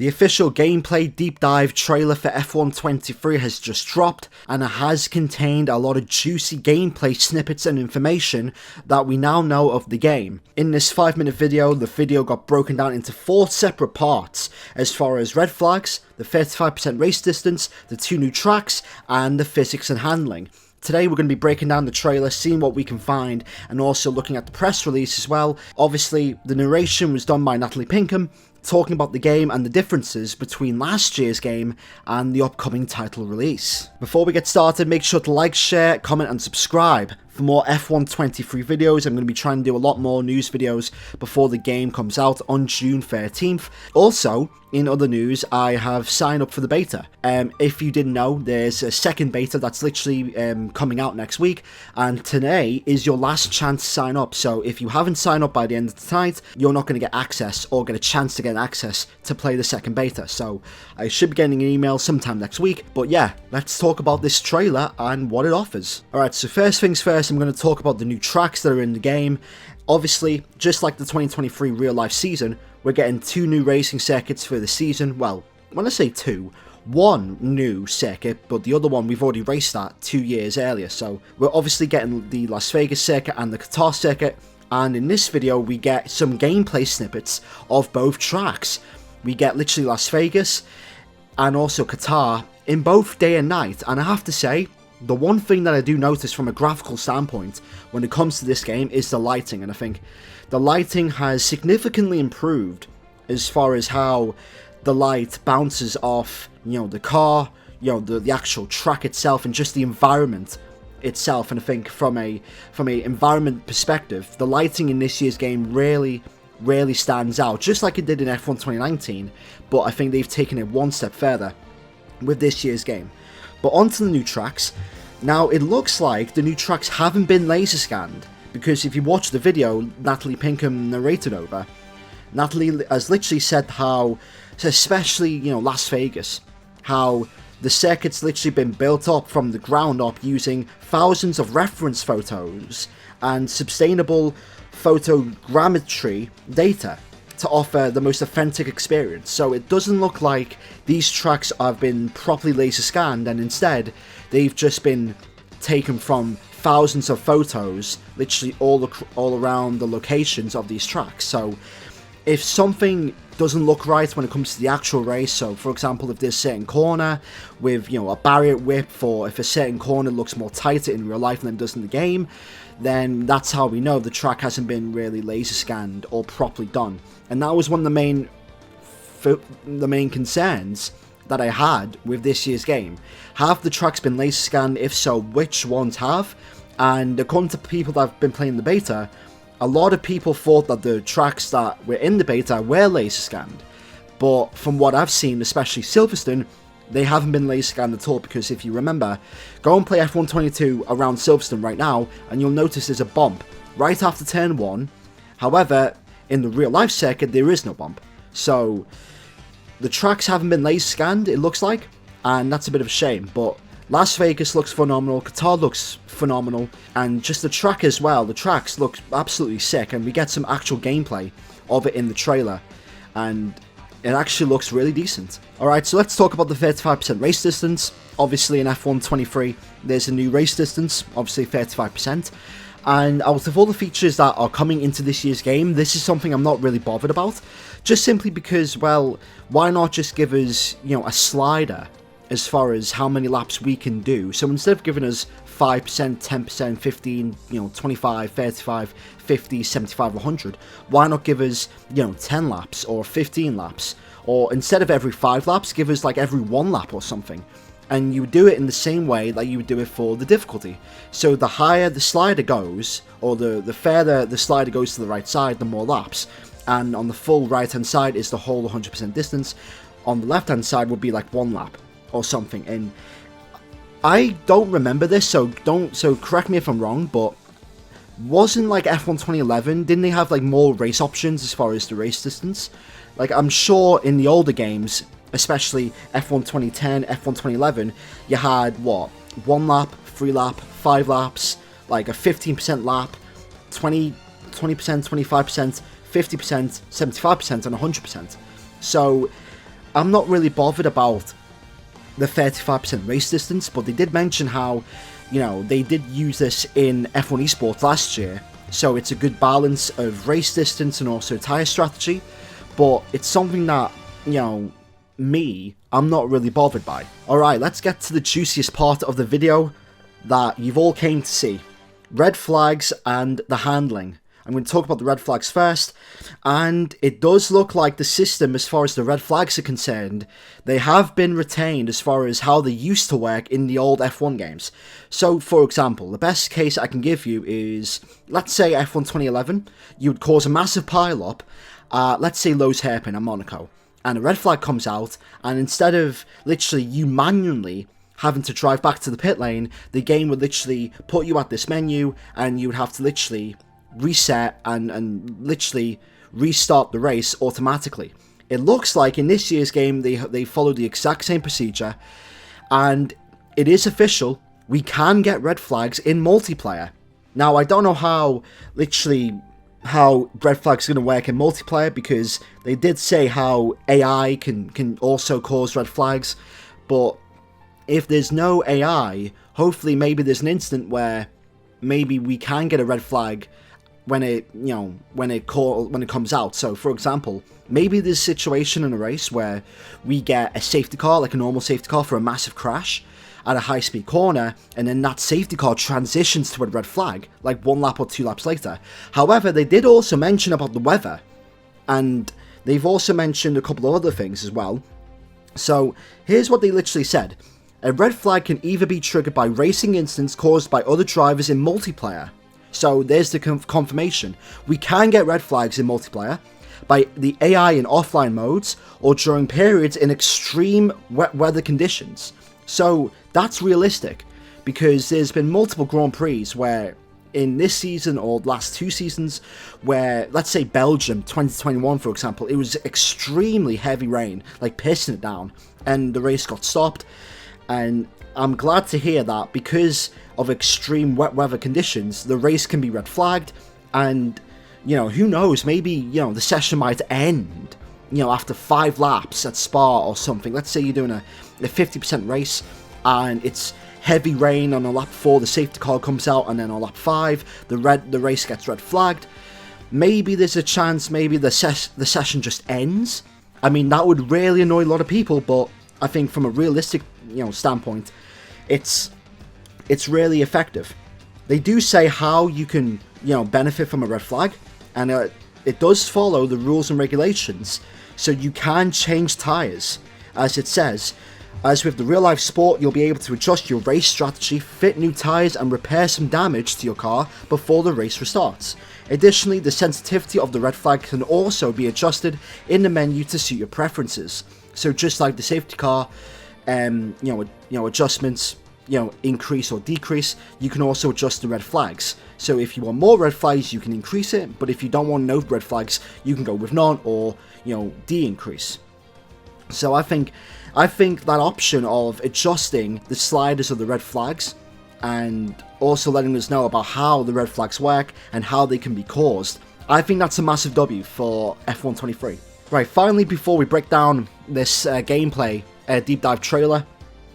The official gameplay deep dive trailer for F1 23 has just dropped, and it has contained a lot of juicy gameplay snippets and information that we now know of the game. In this 5-minute video, the video got broken down into 4 separate parts, as far as red flags, the 35% race distance, the 2 new tracks, and the physics and handling. Today we're going to be breaking down the trailer, seeing what we can find, and also looking at the press release as well. Obviously, the narration was done by Natalie Pinkham, talking about the game and the differences between last year's game and the upcoming title release. Before we get started, make sure to like, share, comment and subscribe. For more F1 23 videos, I'm going to be trying to do a lot more news videos before the game comes out on June 13th. Also, in other news, I have signed up for the beta. If you didn't know, there's a second beta that's literally coming out next week, and today is your last chance to sign up. So if you haven't signed up by the end of the night, you're not going to get access or get a chance to get access to play the second beta. So I should be getting an email sometime next week. But yeah, let's talk about this trailer and what it offers. Alright, so first things first, I'm going to talk about the new tracks that are in the game. Obviously, just like the 2023 real life season, we're getting 2 new racing circuits for the season. Well, when I say 2, 1 new circuit, but the other one we've already raced at 2 years earlier. So we're obviously getting the Las Vegas circuit and the Qatar circuit, and in this video we get some gameplay snippets of both tracks. We get literally Las Vegas and also Qatar in both day and night, and I have to say, the one thing that I do notice from a graphical standpoint when it comes to this game is the lighting, and I think the lighting has significantly improved as far as how the light bounces off, the car, the actual track itself, and just the environment itself. And I think from a environment perspective, the lighting in this year's game really stands out, just like it did in F1 2019, but I think they've taken it one step further with this year's game. But onto the new tracks. Now, it looks like the new tracks haven't been laser scanned, because if you watch the video Natalie Pinkham narrated over, Natalie has literally said how, especially, Las Vegas, how the circuit's literally been built up from the ground up using thousands of reference photos and sustainable photogrammetry data to offer the most authentic experience. So it doesn't look like these tracks have been properly laser scanned, and instead they've just been taken from thousands of photos literally all around the locations of these tracks. So if something doesn't look right when it comes to the actual race, so for example if there's a certain corner with a barrier width, or if a certain corner looks more tighter in real life than it does in the game, then that's how we know the track hasn't been really laser scanned or properly done. And that was one of the main concerns that I had with this year's game. Have the tracks been laser scanned? If so, which ones have? And according to people that have been playing the beta, a lot of people thought that the tracks that were in the beta were laser scanned. But from what I've seen, especially Silverstone, they haven't been laser scanned at all, because if you remember, go and play F1 22 around Silverstone right now, and you'll notice there's a bump right after turn 1. However, in the real life circuit, there is no bump. So the tracks haven't been laser scanned, it looks like, and that's a bit of a shame. But Las Vegas looks phenomenal, Qatar looks phenomenal, and just the track as well. The tracks look absolutely sick, and we get some actual gameplay of it in the trailer, and it actually looks really decent. Alright, so let's talk about the 35% race distance. Obviously in F1 23, there's a new race distance, obviously 35%. And out of all the features that are coming into this year's game, this is something I'm not really bothered about. Just simply because, well, why not just give us, a slider as far as how many laps we can do? So instead of giving us 5%, 10%, 15, 25, 35, 50, 75, 100, why not give us, 10 laps or 15 laps? Or instead of every 5 laps, give us like every 1 lap or something. And you would do it in the same way that you would do it for the difficulty. So the higher the slider goes, or the further the slider goes to the right side, the more laps. And on the full right hand side is the whole 100% distance. On the left hand side would be like 1 lap or something. And I don't remember this, so correct me if I'm wrong, but wasn't like F1 2011, didn't they have like more race options as far as the race distance? Like, I'm sure in the older games, especially F1 2010, F1 2011, you had, what, 1 lap, 3 lap, 5 laps, like a 15% lap, 20%, 25%, 50%, 75%, and 100%. So I'm not really bothered about the 35% race distance, but they did mention how, you know, they did use this in F1 Esports last year, so it's a good balance of race distance and also tyre strategy, but it's something that, you know, I'm not really bothered by. Alright, let's get to the juiciest part of the video that you've all came to see. Red flags and the handling. I'm going to talk about the red flags first, and it does look like the system, as far as the red flags are concerned, they have been retained as far as how they used to work in the old F1 games. So, for example, the best case I can give you is, let's say F1 2011, you would cause a massive pile-up, let's say Lowe's Hairpin at Monaco, and a red flag comes out, and instead of literally you manually having to drive back to the pit lane, the game would literally put you at this menu, and you would have to literally reset and literally restart the race automatically. It looks like in this year's game they followed the exact same procedure, and it is official, we can get red flags in multiplayer. Now, I don't know how red flags are going to work in multiplayer, because they did say how AI can also cause red flags, but if there's no AI, hopefully maybe there's an instant where maybe we can get a red flag when it comes out. So, for example, maybe there's a situation in a race where we get a safety car, like a normal safety car, for a massive crash at a high-speed corner, and then that safety car transitions to a red flag, like 1 lap or 2 laps later. However, they did also mention about the weather, and they've also mentioned a couple of other things as well. So, here's what they literally said. A red flag can either be triggered by racing incidents caused by other drivers in multiplayer. So there's the confirmation. We can get red flags in multiplayer by the AI in offline modes, or during periods in extreme wet weather conditions. So that's realistic, because there's been multiple Grand Prix where in this season or last 2 seasons where, let's say Belgium 2021 for example, it was extremely heavy rain, like pissing it down, and the race got stopped. And I'm glad to hear that because of extreme wet weather conditions, the race can be red flagged, and, you know, who knows, maybe, you know, the session might end, you know, after 5 laps at Spa or something. Let's say you're doing a 50% race, and it's heavy rain on a lap 4, the safety car comes out, and then on lap 5, the race gets red flagged. Maybe there's a chance, maybe the session just ends. I mean, that would really annoy a lot of people, but I think from a realistic, you know, standpoint, it's really effective. They do say how you can, you know, benefit from a red flag, and it does follow the rules and regulations, so you can change tyres. As it says, as with the real life sport, you'll be able to adjust your race strategy, fit new tyres, and repair some damage to your car before the race restarts. Additionally, the sensitivity of the red flag can also be adjusted in the menu to suit your preferences. So just like the safety car, you know, adjustments, you know, increase or decrease, you can also adjust the red flags. So if you want more red flags, you can increase it, but if you don't want no red flags, you can go with none, or, you know, de-increase. So I think that option of adjusting the sliders of the red flags, and also letting us know about how the red flags work and how they can be caused, I think that's a massive W for F1 23. Right, finally, before we break down this gameplay deep dive trailer,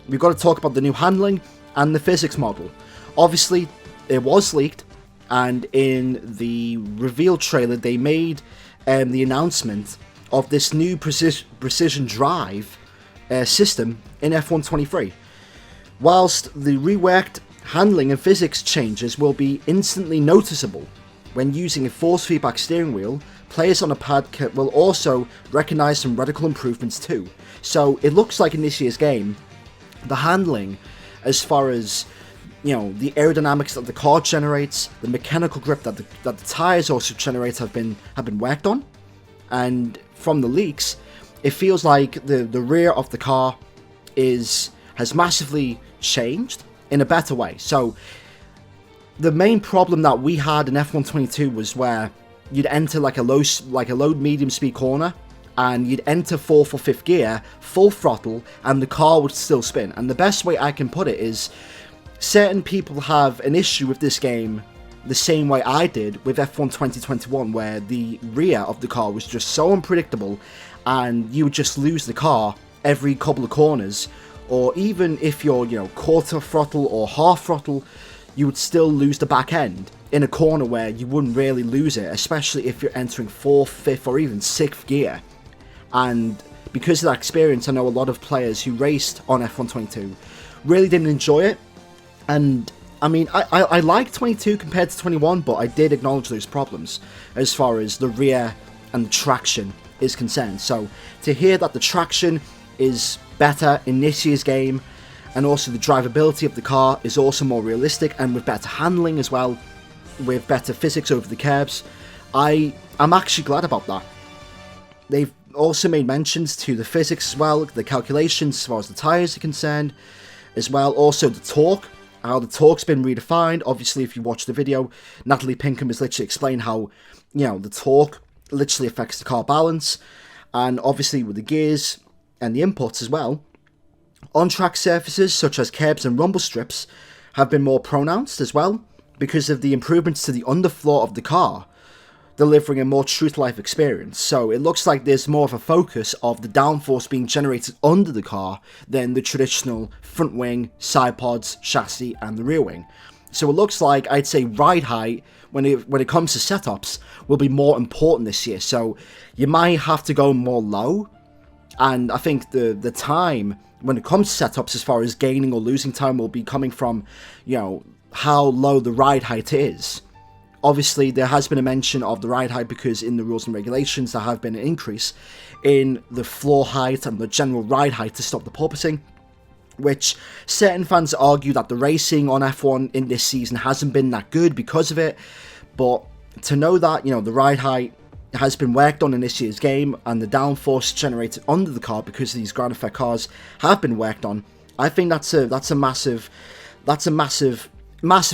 we've got to talk about the new handling and the physics model. Obviously, it was leaked, and in the reveal trailer, they made the announcement of this new precision drive system in F1 23. Whilst the reworked handling and physics changes will be instantly noticeable when using a force feedback steering wheel, players on a pad will also recognise some radical improvements too. So it looks like in this year's game, the handling, as far as, you know, the aerodynamics that the car generates, the mechanical grip that the tyres also generate have been worked on, and from the leaks, it feels like the rear of the car has massively changed in a better way. So the main problem that we had in F1 22 was where you'd enter like a low medium speed corner, and you'd enter 4th or 5th gear, full throttle, and the car would still spin. And the best way I can put it is, certain people have an issue with this game the same way I did with F1 2021, where the rear of the car was just so unpredictable, and you would just lose the car every couple of corners, or even if you're, you know, quarter throttle or half throttle, you would still lose the back end in a corner where you wouldn't really lose it, especially if you're entering 4th, 5th, or even 6th gear. And because of that experience, I know a lot of players who raced on F122 really didn't enjoy it. And I mean, I like 22 compared to 21, but I did acknowledge those problems as far as the rear and the traction is concerned. So to hear that the traction is better in this year's game, and also the drivability of the car is also more realistic and with better handling as well, with better physics over the curbs, I'm actually glad about that. They've also made mentions to the physics as well, the calculations as far as the tyres are concerned, as well. Also the torque, how the torque's been redefined. Obviously, if you watch the video, Natalie Pinkham has literally explained how, you know, the torque literally affects the car balance, and obviously with the gears and the inputs as well. On-track surfaces such as curbs and rumble strips have been more pronounced as well because of the improvements to the underfloor of the car, delivering a more true-to-life experience. So it looks like there's more of a focus of the downforce being generated under the car than the traditional front wing, side pods, chassis, and the rear wing. So it looks like, I'd say, ride height, when it comes to setups, will be more important this year. So you might have to go more low, and I think the time when it comes to setups as far as gaining or losing time will be coming from, you know, how low the ride height is. Obviously, there has been a mention of the ride height because in the rules and regulations there have been an increase in the floor height and the general ride height to stop the porpoising, which certain fans argue that the racing on F1 in this season hasn't been that good because of it. But to know that, you know, the ride height has been worked on in this year's game and the downforce generated under the car because these ground effect cars have been worked on, I think that's a massive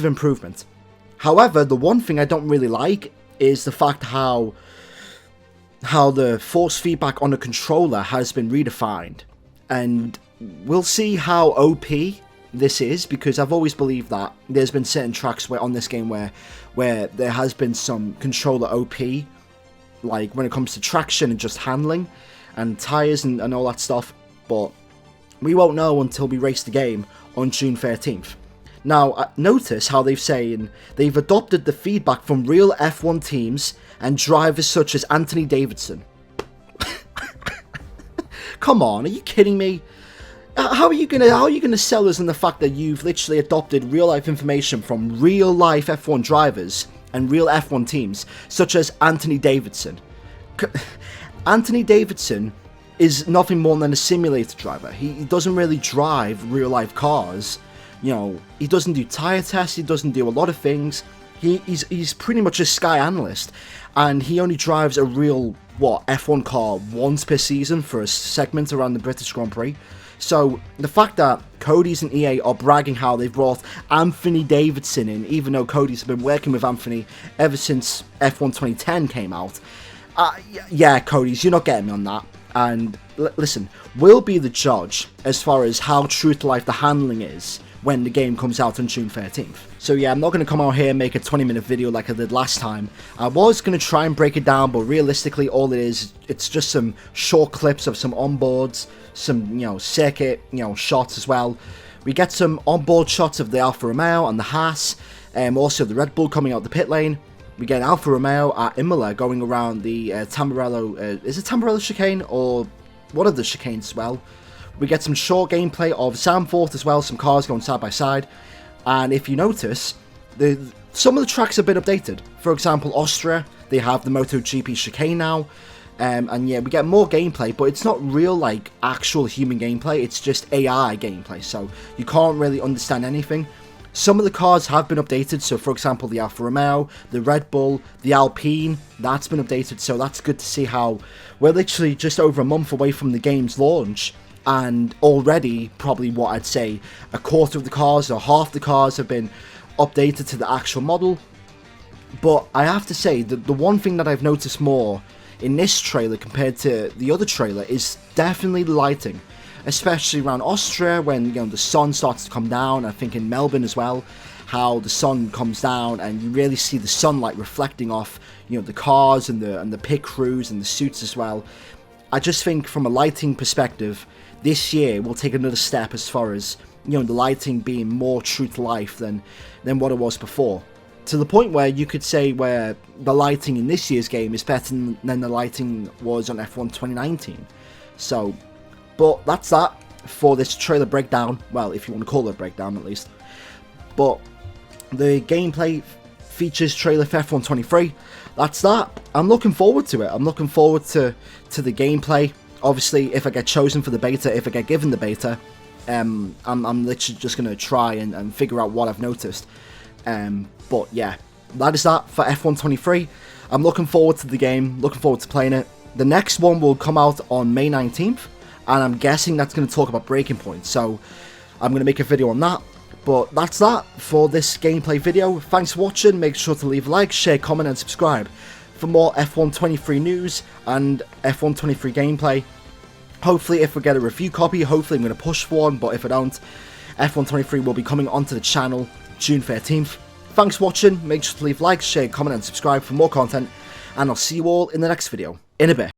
improvement. However, the one thing I don't really like is the fact how the force feedback on the controller has been redefined, and we'll see how OP this is, because I've always believed that there's been certain tracks where on this game where there has been some controller OP, like when it comes to traction and just handling and tires and all that stuff, but we won't know until we race the game on June 13th. Now, notice how they've adopted the feedback from real F1 teams and drivers such as Anthony Davidson. Come on, are you kidding me? How are you gonna sell us on the fact that you've literally adopted real life information from real life F1 drivers and real F1 teams such as Anthony Davidson? Anthony Davidson is nothing more than a simulator driver. He doesn't really drive real life cars. You know, he doesn't do tyre tests, he doesn't do a lot of things. He's pretty much a Sky analyst, and he only drives a real, F1 car once per season for a segment around the British Grand Prix. So the fact that Cody's and EA are bragging how they've brought Anthony Davidson in, even though Cody's been working with Anthony ever since F1 2010 came out, yeah, Cody's, you're not getting me on that. And listen, we'll be the judge as far as how true to life the handling is when the game comes out on June 13th. So yeah, I'm not going to come out here and make a 20-minute video like I did last time. I was going to try and break it down, but realistically all it is, it's just some short clips of some onboards, some, you know, circuit, you know, shots as well. We get some onboard shots of the Alfa Romeo and the Haas, also the Red Bull coming out the pit lane. We get Alfa Romeo at Imola going around the Tamburello, is it Tamburello chicane or one of the chicanes as well. We get some short gameplay of Zandvoort as well, some cars going side by side. And if you notice, some of the tracks have been updated. For example, Austria, they have the MotoGP chicane now. And yeah, we get more gameplay, but it's not real, like, actual human gameplay. It's just AI gameplay, so you can't really understand anything. Some of the cars have been updated, so for example, the Alfa Romeo, the Red Bull, the Alpine, that's been updated, so that's good to see how we're literally just over a month away from the game's launch. And already, probably what I'd say, a quarter of the cars or half the cars have been updated to the actual model. But I have to say that the one thing that I've noticed more in this trailer compared to the other trailer is definitely the lighting. Especially around Austria when, you know, the sun starts to come down. I think in Melbourne as well, how the sun comes down and you really see the sunlight reflecting off, you know, the cars and the pit crews and the suits as well. I just think from a lighting perspective, this year will take another step as far as, you know, the lighting being more true to life than what it was before. To the point where you could say where the lighting in this year's game is better than the lighting was on F1 2019. So, but that's that for this trailer breakdown. Well, if you want to call it a breakdown at least. But the gameplay features trailer for F1 23. That's that. I'm looking forward to it. I'm looking forward to the gameplay. Obviously, if I get chosen for the beta, if I get given the beta, I'm literally just going to try and figure out what I've noticed. But yeah, that is that for F1 23. I'm looking forward to the game, looking forward to playing it. The next one will come out on May 19th, and I'm guessing that's going to talk about Breaking Point, so I'm going to make a video on that. But that's that for this gameplay video. Thanks for watching. Make sure to leave a like, share, comment and subscribe for more F1 23 news and F1 23 gameplay. Hopefully, if we get a review copy, hopefully I'm going to push for one, but if I don't, F1 23 will be coming onto the channel June 13th. Thanks for watching. Make sure to leave a like, share, comment and subscribe for more content, and I'll see you all in the next video in a bit.